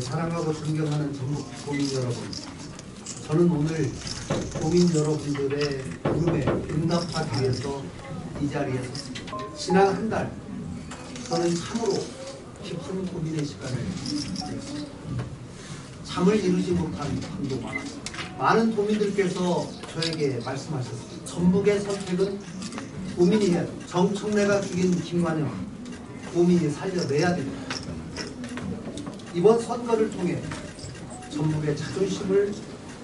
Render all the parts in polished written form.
사랑하고 존경하는 전북 도민 여러분, 저는 오늘 도민 여러분들의 부름에 응답하기 위해서 이 자리에 섰습니다. 지난 한 달 저는 참으로 깊은 고민의 시간을 보냈습니다. 잠을 이루지 못한 밤도 많았습니다. 많은 도민들께서 저에게 말씀하셨습니다. 전북의 선택은 도민이 해야 됩니다. 정청래가 죽인 김관영 도민이 살려내야 됩니다. 이번 선거를 통해 전북의 자존심을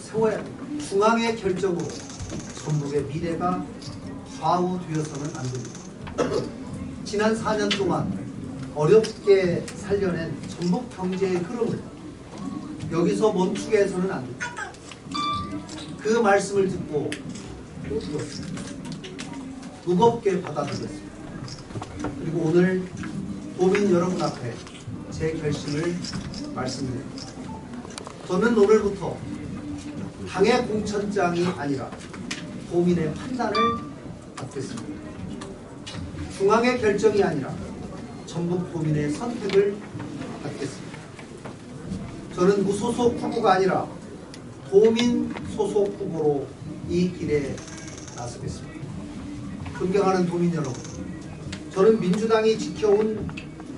세워야 됩니다. 중앙의 결정으로 전북의 미래가 좌우되어서는 안 됩니다. 지난 4년 동안 어렵게 살려낸 전북 경제의 흐름을 여기서 멈추게 해서는 안 됩니다. 그 말씀을 듣고 또 들었습니다. 무겁게 받아들였습니다. 그리고 오늘 도민 여러분 앞에 제 결심을 말씀드립니다. 저는 오늘부터 당의 공천장이 아니라 도민의 판단을 받겠습니다. 중앙의 결정이 아니라 전북 도민의 선택을 받겠습니다. 저는 무소속 후보가 아니라 도민 소속 후보로 이 길에 나서겠습니다. 존경하는 도민 여러분, 저는 민주당이 지켜온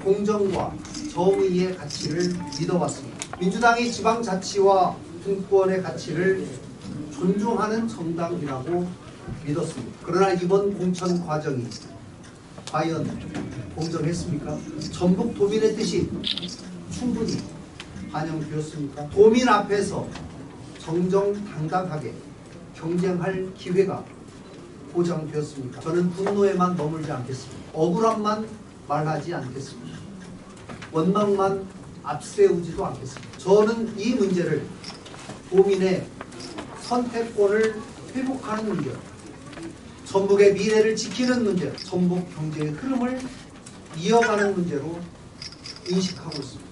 공정과 정의의 가치를 믿어왔습니다. 민주당이 지방자치와 분권의 가치를 존중하는 정당이라고 믿었습니다. 그러나 이번 공천 과정이 과연 공정했습니까? 전북 도민의 뜻이 충분히 반영되었습니까? 도민 앞에서 정정당당하게 경쟁할 기회가 보장되었습니까? 저는 분노에만 머물지 않겠습니다. 억울함만 말하지 않겠습니다. 원망만 앞세우지도 않겠습니다. 저는 이 문제를 도민의 선택권을 회복하는 문제, 전북의 미래를 지키는 문제, 전북 경제의 흐름을 이어가는 문제로 인식하고 있습니다.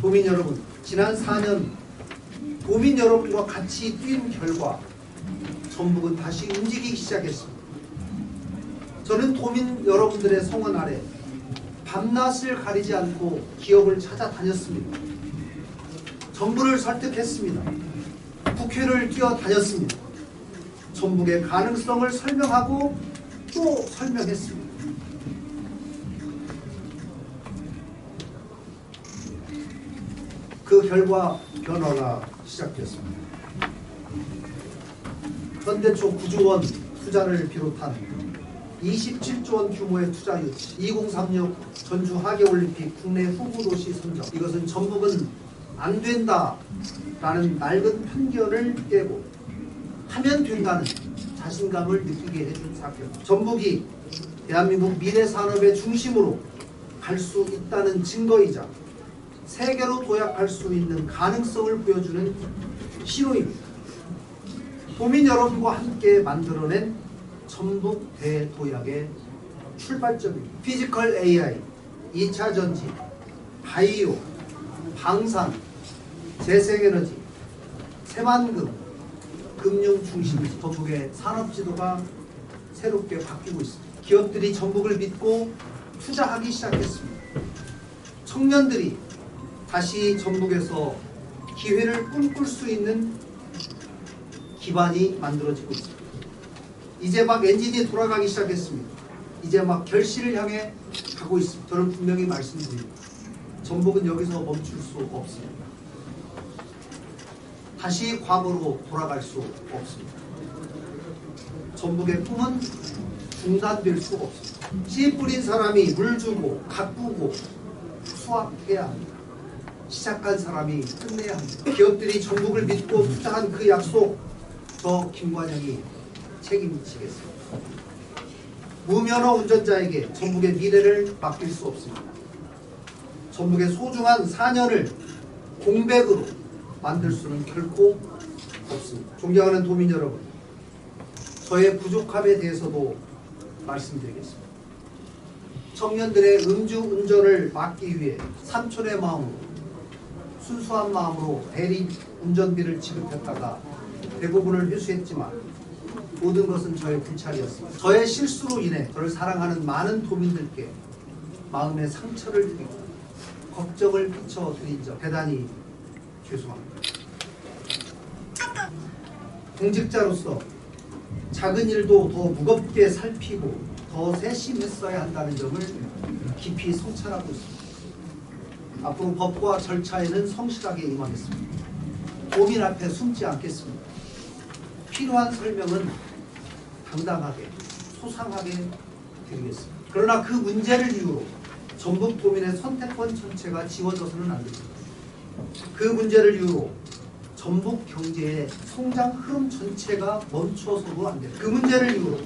도민 여러분, 지난 4년 도민 여러분과 같이 뛴 결과 전북은 다시 움직이기 시작했습니다. 저는 도민 여러분들의 성원 아래 밤낮을 가리지 않고 기업을 찾아다녔습니다. 정부를 설득했습니다. 국회를 뛰어다녔습니다. 전북의 가능성을 설명하고 또 설명했습니다. 그 결과 변화가 시작됐습니다. 현대초 9조 원 투자를 비롯한 27조 원 규모의 투자 유치, 2036 전주 하계올림픽 국내 후보도시 선정, 이것은 전북은 안 된다라는 낡은 편견을 깨고 하면 된다는 자신감을 느끼게 해준 사건. 전북이 대한민국 미래 산업의 중심으로 갈 수 있다는 증거이자 세계로 도약할 수 있는 가능성을 보여주는 신호입니다. 도민 여러분과 함께 만들어낸 전북 대도약의 출발점입니다. 피지컬 AI, 2차 전지, 바이오, 방산, 재생에너지, 새만금, 금융 중심지, 전북의 산업지도가 새롭게 바뀌고 있습니다. 기업들이 전북을 믿고 투자하기 시작했습니다. 청년들이 다시 전북에서 기회를 꿈꿀 수 있는 기반이 만들어지고 있습니다. 이제 막 엔진이 돌아가기 시작했습니다. 이제 막 결실을 향해 가고 있습니다. 저는 분명히 말씀드립니다. 전북은 여기서 멈출 수 없습니다. 다시 과거로 돌아갈 수 없습니다. 전북의 꿈은 중단될 수 없습니다. 씨 뿌린 사람이 물 주고 가꾸고 수확해야 합니다. 시작한 사람이 끝내야 합니다. 기업들이 전북을 믿고 투자한 그 약속, 저 김관영이 책임지겠습니다. 무면허 운전자에게 전북의 미래를 맡길 수 없습니다. 전북의 소중한 4년을 공백으로 만들 수는 결코 없습니다. 존경하는 도민 여러분, 저의 부족함에 대해서도 말씀드리겠습니다. 청년들의 음주운전을 막기 위해 삼촌의 마음으로, 순수한 마음으로 대리 운전비를 지급했다가 대부분을 회수했지만 모든 것은 저의 불찰이었습니다. 저의 실수로 인해 저를 사랑하는 많은 도민들께 마음의 상처를 드리고 걱정을 끼쳐드린 점 대단히 죄송합니다. 공직자로서 작은 일도 더 무겁게 살피고 더 세심했어야 한다는 점을 깊이 성찰하고 있습니다. 앞으로 법과 절차에는 성실하게 임하겠습니다. 고민 앞에 숨지 않겠습니다. 필요한 설명은 당당하게, 소상하게 드리겠습니다. 그러나 그 문제를 이유로 전북도민의 선택권 전체가 지워져서는 안 됩니다. 그 문제를 이유로 전북 경제의 성장 흐름 전체가 멈춰서도 안 됩니다. 그 문제를 이유로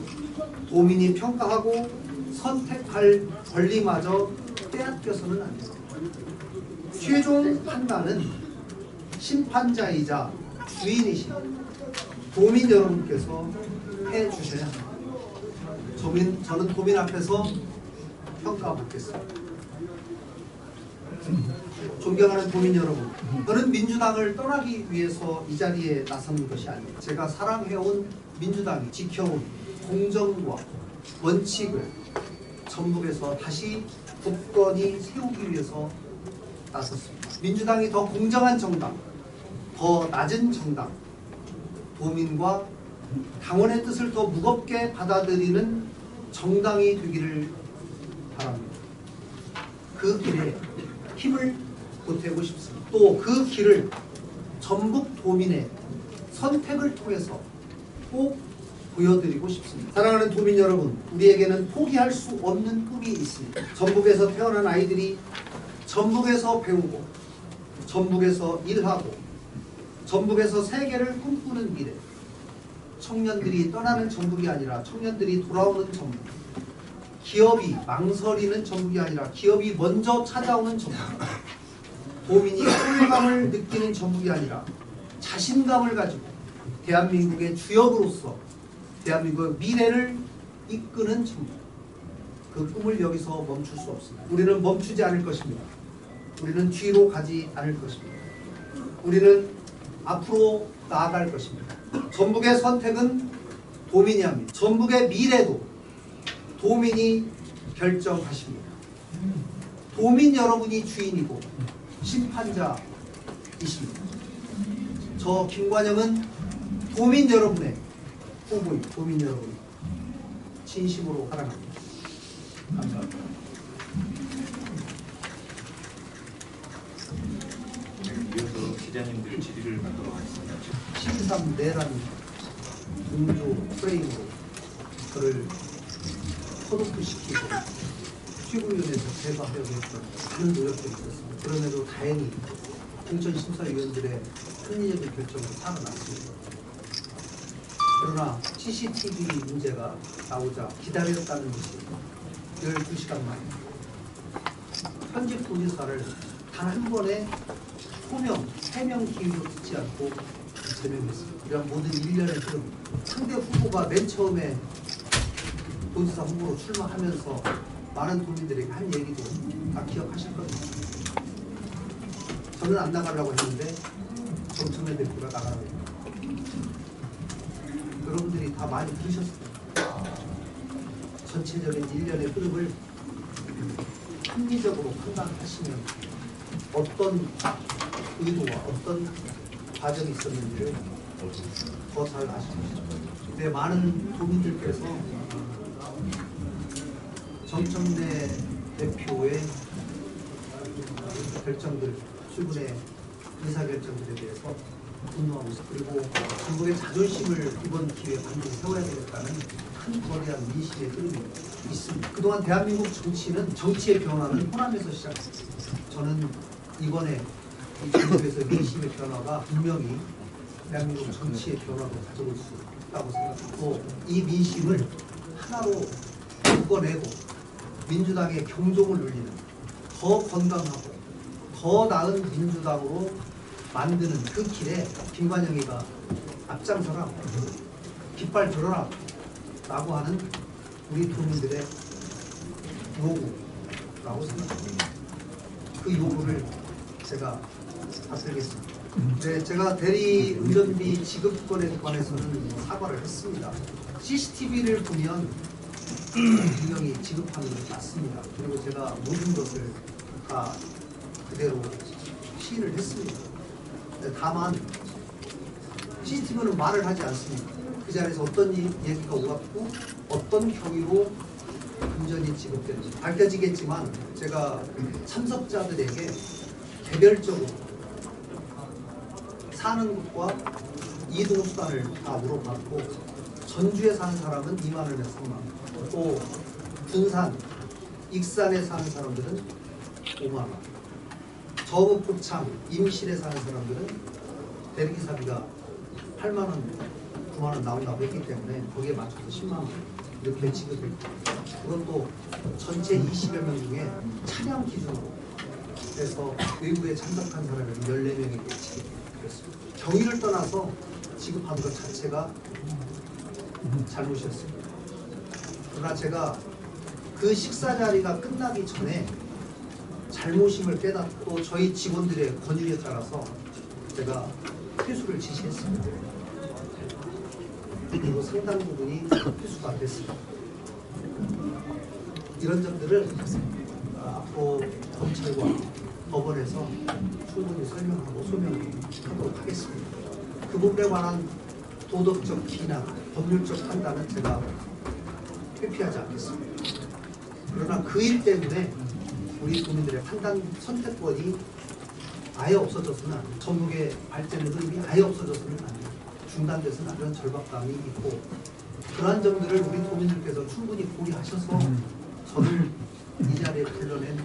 도민이 평가하고 선택할 권리마저 빼앗겨서는 안 됩니다. 최종 판단은 심판자이자 주인이신 도민 여러분께서 해주셔야 합니다. 저는 도민 앞에서 평가받겠습니다. 존경하는 도민 여러분, 저는 민주당을 떠나기 위해서 이 자리에 나선 것이 아닙니다. 제가 사랑해온 민주당이 지켜온 공정과 원칙을 전북에서 다시 굳건히 세우기 위해서 나섰습니다. 민주당이 더 공정한 정당, 더 낮은 정당, 도민과 당원의 뜻을 더 무겁게 받아들이는 정당이 되기를 바랍니다. 그 길에 힘을 보태고 싶습니다. 또 그 길을 전북 도민의 선택을 통해서 꼭 보여드리고 싶습니다. 사랑하는 도민 여러분, 우리에게는 포기할 수 없는 꿈이 있습니다. 전북에서 태어난 아이들이 전북에서 배우고 전북에서 일하고 전북에서 세계를 꿈꾸는 미래, 청년들이 떠나는 전북이 아니라 청년들이 돌아오는 전북, 기업이 망설이는 전북이 아니라 기업이 먼저 찾아오는 전북, 도민이 소외감을 느끼는 전북이 아니라 자신감을 가지고 대한민국의 주역으로서 대한민국의 미래를 이끄는 전북, 그 꿈을 여기서 멈출 수 없습니다. 우리는 멈추지 않을 것입니다. 우리는 뒤로 가지 않을 것입니다. 우리는 앞으로 나아갈 것입니다. 전북의 선택은 도민이 합니다. 전북의 미래도 도민이 결정하십니다. 도민 여러분이 주인이고 심판자이십니다. 저 김관영은 도민 여러분의 후보인 도민 여러분 진심으로 사랑합니다. 감사합니다. 이어서 기자님들 질의를 받도록 하겠습니다. 13내라는 공조 프레임으로 저를 컷오프시키고 최고위원회에서 제거하려고 했던 많은 노력들이 있었습니다. 그럼에도 다행히 공천심사위원들의 합리적인 결정으로 살아났습니다. 그러나 CCTV 문제가 나오자 기다렸다는 것이 12시간 만에 현직 도지사를 단 한 번에 소명, 해명 기회도 듣지 않고 제명했습니다. 이런 모든 일련의 흐름, 상대 후보가 맨 처음에 도지사 후보로 출마하면서 많은 도민들에게 한 얘기도 다 기억하실 겁니다. 저는 안 나가려고 했는데 정청래 대표가 나가라고 했습니다. 여러분들이 다 많이 들으셨습니다. 전체적인 일련의 흐름을 합리적으로 판단하시면 어떤 의도와 어떤 과정이 있었는지를 더 잘 아실 것입니다. 네, 많은 도민들께서 정청래 대표의 결정들, 출근의 의사결정들에 대해서 분노하고 있습니다. 그리고 전북의 자존심을 이번 기회에 반드시 세워야 되겠다는 큰 거대한 민심의 흐름이 있습니다. 그동안 대한민국 정치는 정치의 변화는 호남에서 시작했습니다. 저는 이번에 이 전북에서 민심의 변화가 분명히 대한민국 정치의 변화도 가져올 수 있다고 생각하고 이 민심을 하나로 묶어내고 민주당의 경종을 울리는 더 건강하고 더 나은 민주당으로 만드는 그 길에 김관영이가 앞장서라, 깃발 들어라 라고 하는 우리 도민들의 요구라고 생각합니다. 그 요구를 제가 받들겠습니다. 네, 제가 대리 운전비 지급권에 관해서는 사과를 했습니다. CCTV를 보면 분명히 지급하는 것이 맞습니다. 그리고 제가 모든 것을 다 그대로 시인을 했습니다. 다만 CCTV는 말을 하지 않습니다. 그 자리에서 어떤 얘기가 오갔고 어떤 경위로 금전이 지급되는지 밝혀지겠지만 제가 참석자들에게 개별적으로 사는 곳과 이동수단을 다 물어봤고 전주에 사는 사람은 2만 원에서 3만 원, 또 군산, 익산에 사는 사람들은 5만 원, 저읍 포창, 임실에 사는 사람들은 대리기사비가 8만 원, 9만 원 나온다고 했기 때문에 거기에 맞춰서 10만 원 이렇게 지급했고, 그것도 전체 20여 명 중에 차량 기준으로 해서 외부에 참석한 사람이 14명에게 지급했습니다. 경위를 떠나서 지급한 것 자체가 잘못이었습니다. 그러나 제가 그 식사 자리가 끝나기 전에 잘못임을 깨닫고 저희 직원들의 권유에 따라서 제가 회수를 지시했습니다. 그리고 상당 부분이 회수가 됐습니다. 이런 점들을 앞으로 검찰과 법원에서 충분히 설명하고 소명하도록 하겠습니다. 그 부분에 관한 도덕적 비난, 법률적 판단은 제가 회피하지 않겠습니다. 그러나 그 일 때문에 우리 국민들의 판단 선택권이 아예 없어졌으면 안 돼요. 전국의 발전의 흐름이 아예 없어졌으면 안 돼요. 중단돼서는 안 되는 절박감이 있고, 그러한 점들을 우리 국민들께서 충분히 고려하셔서 저를 이 자리에 불러낸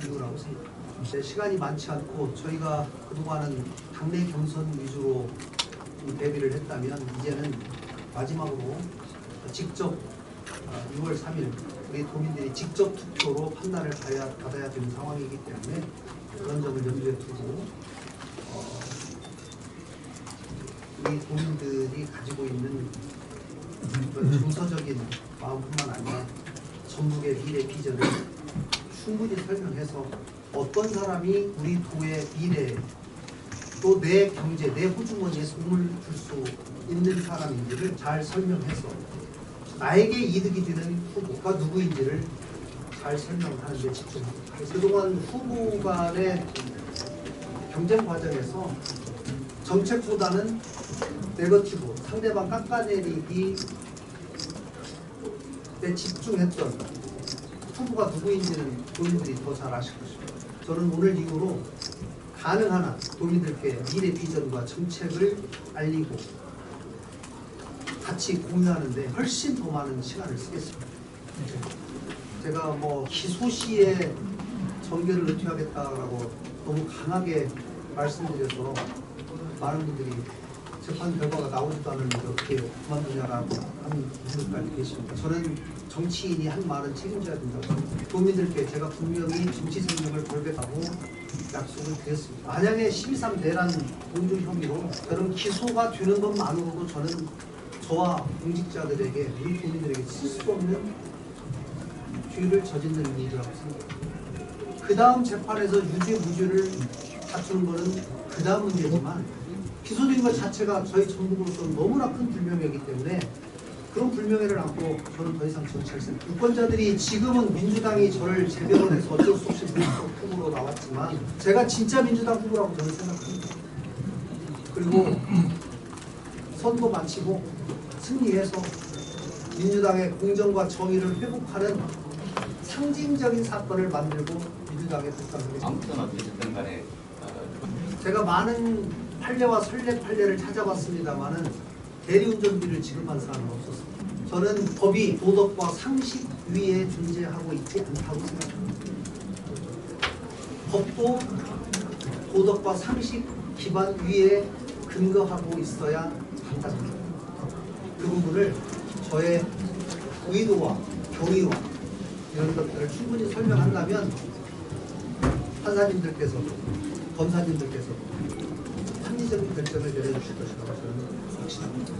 이유라고 생각합니다. 시간이 많지 않고 저희가 그동안은 당내 경선 위주로 대비를 했다면 이제는 마지막으로 직접 6월 3일 우리 도민들이 직접 투표로 판단을 받아야 되는 상황이기 때문에 그런 점을 염두에 두고 우리 도민들이 가지고 있는 그런 정서적인 마음뿐만 아니라 전북의 미래 비전을 충분히 설명해서 어떤 사람이 우리 도의 미래 또 내 경제, 내 호주머니에 손을 줄 수 있는 사람인지를 잘 설명해서 나에게 이득이 되는 후보가 누구인지를 잘 설명하는 데 집중합니다. 그동안 후보 간의 경쟁 과정에서 정책보다는 네거티브, 상대방 깎아내리기 에 집중했던 후보가 누구인지는 도민들이 더 잘 아실 것입니다. 저는 오늘 이후로 가능한 한 도민들께 미래 비전과 정책을 알리고 같이 공유하는데 훨씬 더 많은 시간을 쓰겠습니다. 제가 뭐 기소시에 전개를 의퇴하겠다라고 너무 강하게 말씀드려서 많은 분들이 재판 결과가 나오지도 않았는데 어떻게 그만두냐라고 하는 분들까지 계십니다. 저는 정치인이 한 말은 책임져야 된다고 생각합니다. 도민들께 제가 분명히 정치 생명을 걸겠다고 약속을 드렸습니다. 만약에 12.3 대란 공조 혐의로 저는 기소가 되는 것만으로도 저는 저와 공직자들에게 우리 국민들에게 쓸 수 없는 죄를 저지른 일이라고 생각합니다. 그 다음 재판에서 유죄 무죄를 다투는 것은 그 다음 문제지만 기소된 것 자체가 저희 전북으로서 너무나 큰 불명예이기 때문에 그런 불명예를 안고 저는 더 이상 정치할 생각. 유권자들이 지금은 민주당이 저를 재변해서 어쩔 수 없이 민주당 후보로 나왔지만 제가 진짜 민주당 후보라고 저는 생각합니다. 그리고 선거 마치고 승리해서 민주당의 공정과 정의를 회복하는 상징적인 사건을 만들고 민주당에 복당하겠습니다. 아무튼 어쨌든 간에 제가 많은 판례와 선례 판례를 찾아봤습니다만은 대리운전비를 지급한 사람은 없었습니다. 저는 법이 도덕과 상식 위에 존재하고 있지 않다고 생각합니다. 법도 도덕과 상식 기반 위에 근거하고 있어야 한다는 것. 그 부분을 저의 의도와 경위와 이런 것들을 충분히 설명한다면 판사님들께서도 검사님들께서도 합리적인 결정을 내려주실 것이라고 저는 확신합니다.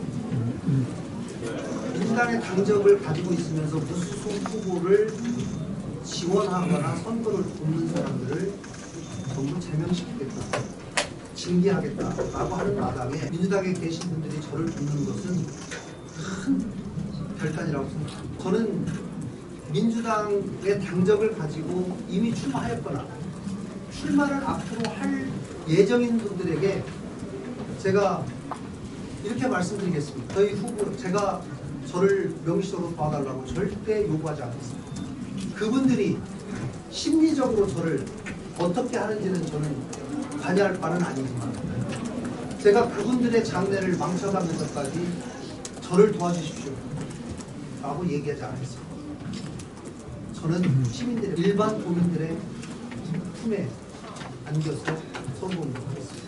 민주당의 당적을 가지고 있으면서 무소속 후보를 지원하거나 선거를 돕는 사람들을 전부 제명시키겠다, 징계하겠다라고 하는 마당에 민주당에 계신 분들이 저를 돕는 것은 큰 결단이라고 생각합니다. 저는 민주당의 당적을 가지고 이미 출마하였거나 출마를 앞으로 할 예정인 분들에게 제가 이렇게 말씀드리겠습니다. 저희 후보, 제가 저를 명시적으로 도와달라고 절대 요구하지 않겠습니다. 그분들이 심리적으로 저를 어떻게 하는지는 저는 관여할 바는 아니지만 제가 그분들의 장래를 망쳐가면서까지 저를 도와주십시오 라고 얘기하지 않았습니다. 저는 시민들의, 일반 도민들의 품에 안겨서 선거운동하겠습니다.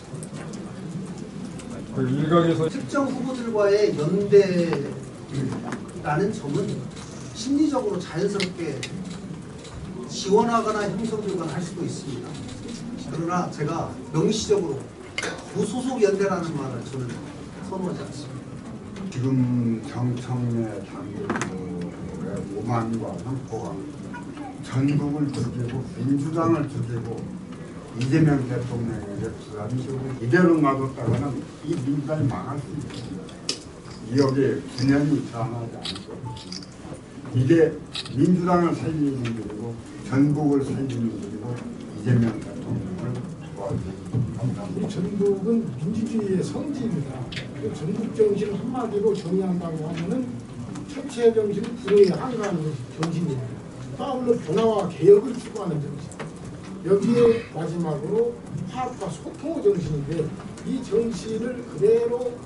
그 일각에서 특정 후보들과의 연대라는 점은 심리적으로 자연스럽게 지원하거나 형성되거나 할 수도 있습니다. 그러나 제가 명시적으로 무소속 연대라는 말을 저는 선호하지 않습니다. 지금 정청래 당대표의 오만과 횡포가 전국을 죽이고 민주당을 죽이고 이재명 대통령에게 부담스러워 이대로 놔뒀다가는 이 민주당이 망할 수 있습니다. 여기에 분연히 변하지 않고 이게 민주당을 살리는 일이고 전국을 살리는 일이고 이재명 대통령을 도와주는 우리 전북은 민주주의의 성지입니다. 그 전북 정신을 한마디로 정의한다고 하면은 철치의 정신은 불의에 항거하는 것이 정신입니다. 따블로 변화와 개혁을 추구하는 정신. 여기에 마지막으로 화합과 소통의 정신인데 이 정신을 그대로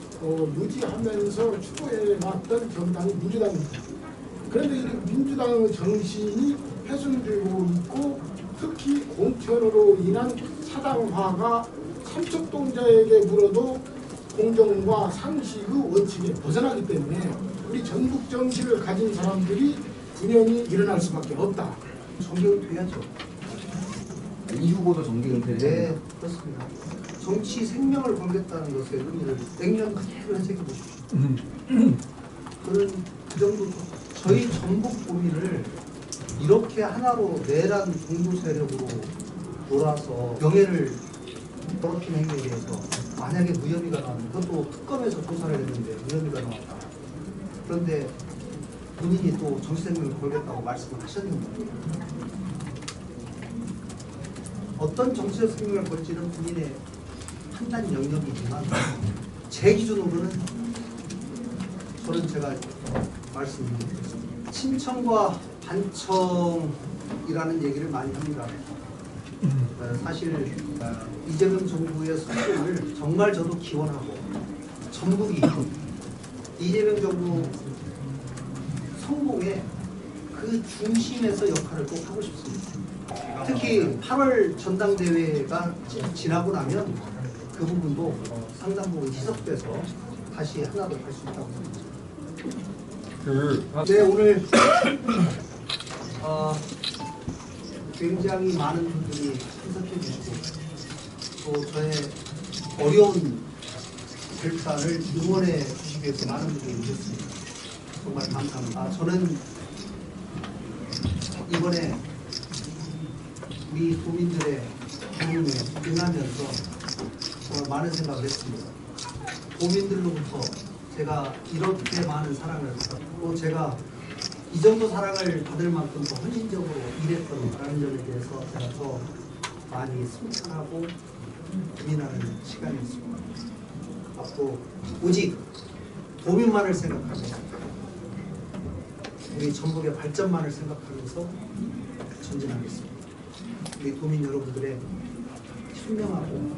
유지하면서 추구해왔던 정당이 민주당입니다. 그런데 이 민주당의 정신이 훼손되고 있고 특히 공천으로 인한 사당화가 삼척동자에게 물어도 공정과 상식의 원칙에 벗어나기 때문에 우리 전북 정신을 가진 사람들이 분연히 일어날 수밖에 없다. 정계를 돼야죠. 이 후보도 정계 은퇴를 네, 그렇습니다. 정치 생명을 걸겠다는 것의 의미를 냉면 그대로 해석해 보십시오. 그런 그 정도 저희 전북 고민을 이렇게 하나로 내란 종교 세력으로 몰아서 명예를 더럽힌 행위에 대해서 만약에 무혐의가 나오면 그것도 특검에서 조사를 했는데 무혐의가 나왔다. 그런데 본인이 또 정치 생명을 걸겠다고 말씀을 하셨는데 어떤 정치적 생명을 걸지는 본인의 판단 영역이지만 제 기준으로는 저는 제가 말씀드리겠습니다. 친청과 반청이라는 얘기를 많이 합니다. 사실 이재명 정부의 성공을 정말 저도 기원하고 전북이 이재명 정부 성공의 그 중심에서 역할을 꼭 하고 싶습니다. 특히 8월 전당대회가 지나고 나면 그 부분도 상당 부분 희석돼서 다시 하나 더 할 수 있다고 생각합니다. 네, 오늘 굉장히 많은 분들이 참석해 주시고 또 저의 어려운 결단을 응원해 주시기 위해서 많은 분들이 오셨습니다. 정말 감사합니다. 저는 이번에 우리 도민들의 도움에 응하면서 정말 많은 생각을 했습니다. 도민들로부터 제가 이렇게 많은 사랑을 받고 제가 이 정도 사랑을 받을 만큼 더 헌신적으로 일했던 점에 대해서 제가 더 많이 승천하고 고민하는 시간이었습니다. 앞으로 오직 도민만을 생각하며 우리 전북의 발전만을 생각하면서 전진하겠습니다. 우리 도민 여러분들의 현명하고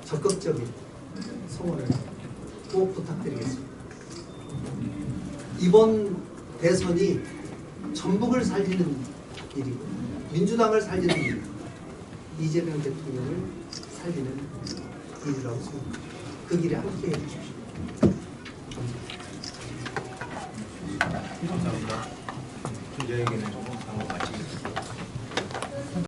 적극적인 성원을 꼭 부탁드리겠습니다. 이번 대선이 전북을 살리는 일이고 민주당을 살리는 일, 이재명 대통령을 살리는 일이라고 생각합니다. 그 길에 함께해 주십시오. 감사합니다. 감사합니다. 기자에게는